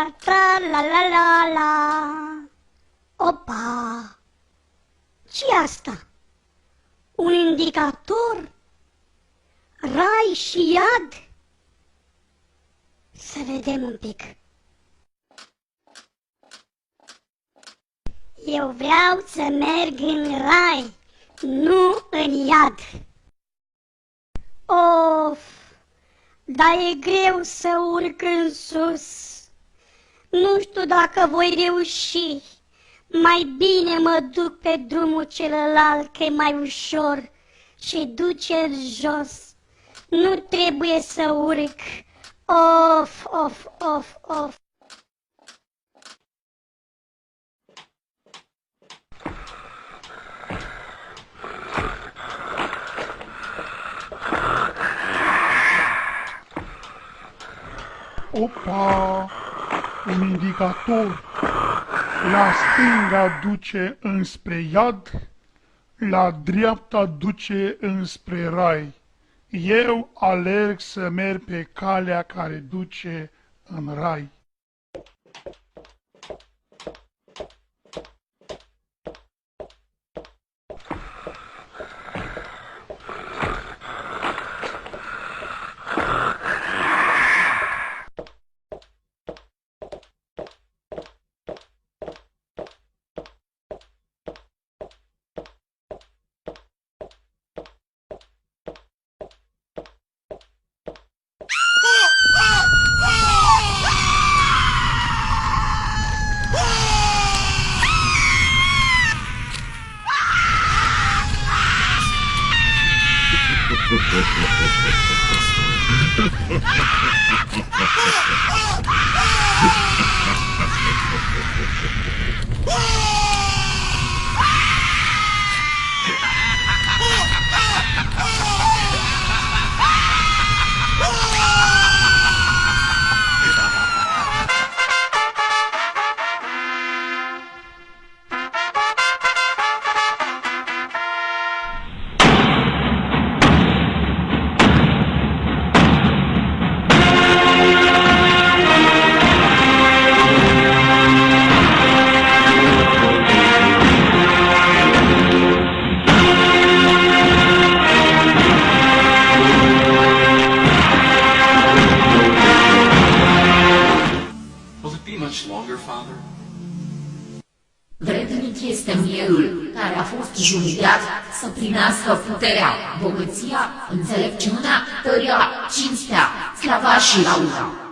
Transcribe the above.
tra la la la la. Opa! Ce-i asta? Un indicator? Rai și iad? Să vedem un pic. Eu vreau să merg în rai, nu în iad. Of, dar e greu să urc în sus. Nu știu dacă voi reuși. Mai bine mă duc pe drumul celălalt, că e mai ușor și duce în jos. Nu trebuie să urc. Of, of, of, of. Opa! Un indicator. La stânga duce înspre iad, la dreapta duce înspre rai. Eu alerg să merg pe calea care duce în rai. Vrednic este mielul care a fost judecat să primească puterea, bogăția, înțelepciunea, tăria, cinstea, slava și lauda.